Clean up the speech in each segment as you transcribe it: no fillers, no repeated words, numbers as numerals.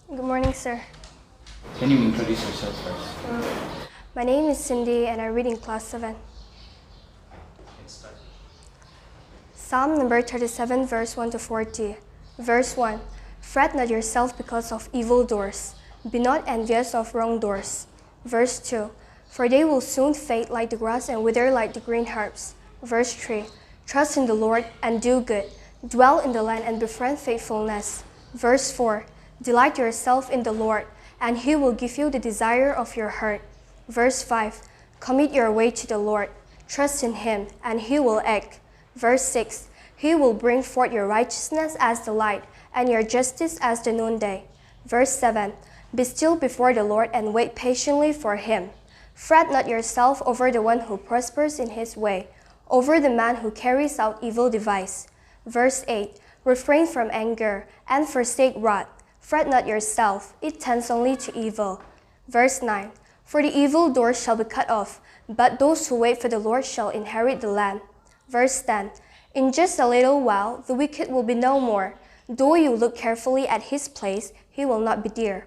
Good morning, sir. Can you introduce yourself first? My name is Cindy and I read in class 7. Let's start. Psalm number 37, verse 1 to 40. Verse 1. Fret not yourself because of evildoers. Be not envious of wrongdoers. Verse 2. For they will soon fade like the grass and wither like the green herbs. Verse 3. Trust in the Lord and do good. Dwell in the land and befriend faithfulness. Verse 4. Delight yourself in the Lord, and He will give you the desire of your heart. Verse 5. Commit your way to the Lord. Trust in Him, and He will act. Verse 6. He will bring forth your righteousness as the light, and your justice as the noonday. Verse 7. Be still before the Lord and wait patiently for Him. Fret not yourself over the one who prospers in his way, over the man who carries out evil device. Verse 8. Refrain from anger, and forsake wrath. Fret not yourself, it tends only to evil. Verse 9. For the evildoers shall be cut off, but those who wait for the Lord shall inherit the land. Verse 10. In just a little while the wicked will be no more. Though you look carefully at his place, he will not be there.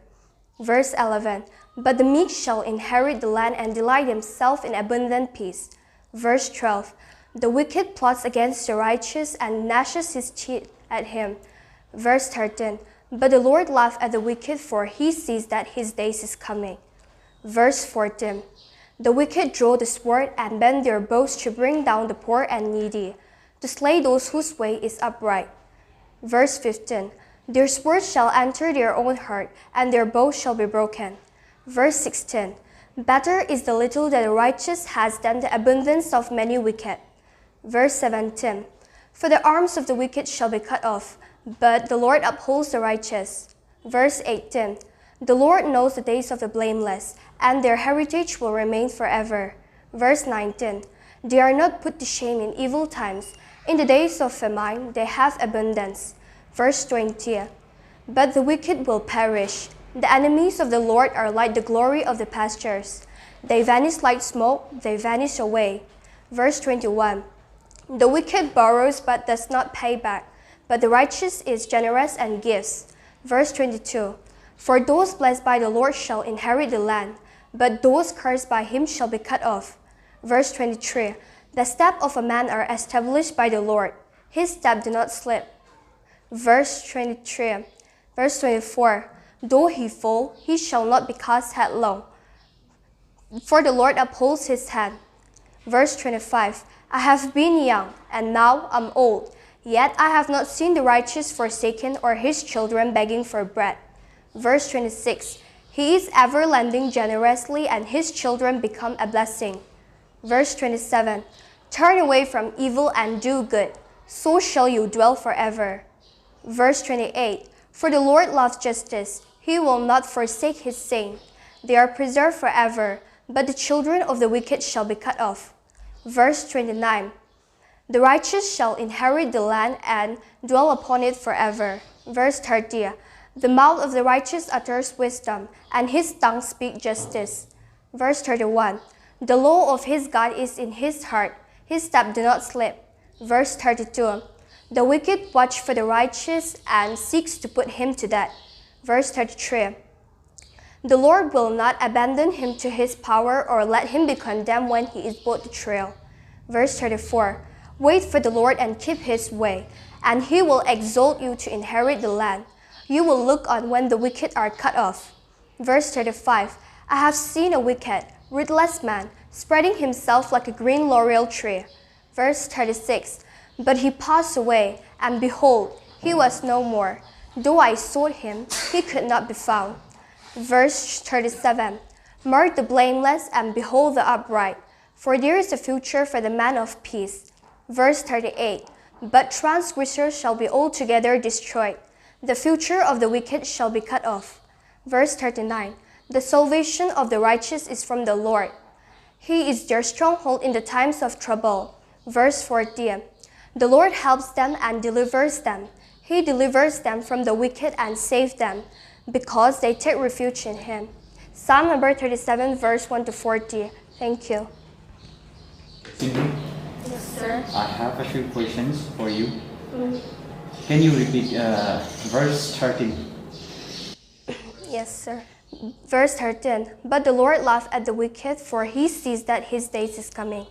Verse 11. But the meek shall inherit the land and delight himself in abundant peace. Verse 12. The wicked plots against the righteous and gnashes his teeth at him. Verse 13. But the Lord laughs at the wicked, for he sees that his days is coming. Verse 14. The wicked draw the sword and bend their bows to bring down the poor and needy, to slay those whose way is upright. Verse 15. Their swords shall enter their own heart, and their bows shall be broken. Verse 16. Better is the little that the righteous has than the abundance of many wicked. Verse 17. For the arms of the wicked shall be cut off, but the Lord upholds the righteous. Verse 18. The Lord knows the days of the blameless, and their heritage will remain forever. Verse 19. They are not put to shame in evil times. In the days of famine they have abundance. Verse 20. But the wicked will perish. The enemies of the Lord are like the glory of the pastures. They vanish like smoke, they vanish away. Verse 21. The wicked borrows but does not pay back, but the righteous is generous and gives. Verse 22. For those blessed by the Lord shall inherit the land, but those cursed by him shall be cut off. Verse 23. The steps of a man are established by the Lord. His steps do not slip. Verse 23. Verse 24. Though he fall, he shall not be cast headlong, for the Lord upholds his hand. Verse 25. I have been young, and now am old, yet I have not seen the righteous forsaken or his children begging for bread. Verse 26. He is ever lending generously, and his children become a blessing. Verse 27. Turn away from evil and do good, so shall you dwell forever. Verse 28. For the Lord loves justice, he will not forsake his saints. They are preserved forever, but the children of the wicked shall be cut off. Verse 29. The righteous shall inherit the land and dwell upon it forever. Verse 30. The mouth of the righteous utters wisdom, and his tongue speaks justice. Verse 31. The law of his God is in his heart, his steps do not slip. Verse 32. The wicked watch for the righteous and seeks to put him to death. Verse 33. The Lord will not abandon him to his power or let him be condemned when he is brought to trial. Verse 34. Wait for the Lord and keep his way, and he will exalt you to inherit the land. You will look on when the wicked are cut off. Verse 35. I have seen a wicked, ruthless man, spreading himself like a green laurel tree. Verse 36. But he passed away, and behold, he was no more. Though I sought him, he could not be found. Verse 37. Mark the blameless and behold the upright, for there is a future for the man of peace. Verse 38. But transgressors shall be altogether destroyed. The future of the wicked shall be cut off. Verse 39. The salvation of the righteous is from the Lord. He is their stronghold in the times of trouble. Verse 40. The Lord helps them and delivers them. He delivers them from the wicked and saves them, because they take refuge in him. Psalm number 37, verse 1 to 40. Thank you. Cindy, Yes, sir. I have a few questions for you. Can you repeat verse 13? Yes, sir. Verse 13. But the Lord laughed at the wicked, for he sees that his days is coming.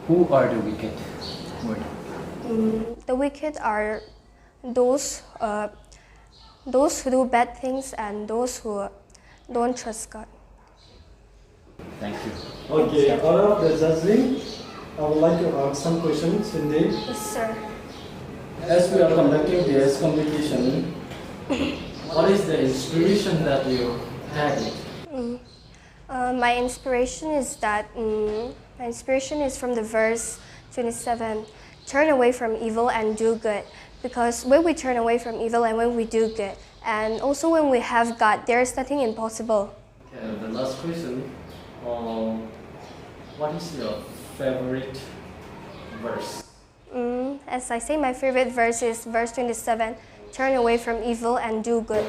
Who are the wicked? Word. The wicked are those who do bad things and those who don't trust God. Thank you. Okay, out of the judging, I would like to ask some questions indeed. Yes, sir. As we are conducting this competition, what is the inspiration that you had? My inspiration is from the verse 27. Turn away from evil and do good. Because when we turn away from evil and when we do good, and also when we have God, there is nothing impossible. Okay, the last question. What is your favorite verse? As I say, my favorite verse is verse 27. Turn away from evil and do good.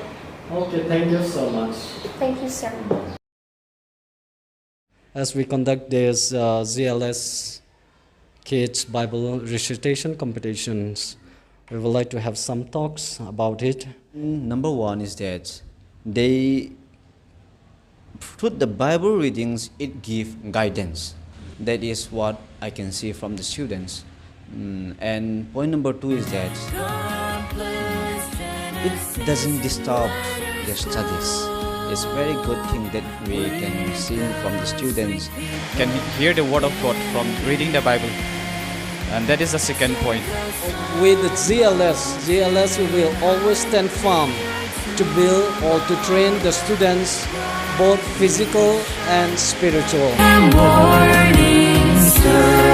Okay, thank you so much. Thank you, sir. As we conduct this GLS Kids Bible Recitation competitions, we would like to have some talks about it. Number one is that they through the Bible readings, it gives guidance. That is what I can see from the students. And point number two is that it doesn't disturb their studies. It's a very good thing that we can see from the students. Can hear the word of God from reading the Bible. And that is the second point. With the GLS will always stand firm to build or to train the students, both physical and spiritual. Morning star.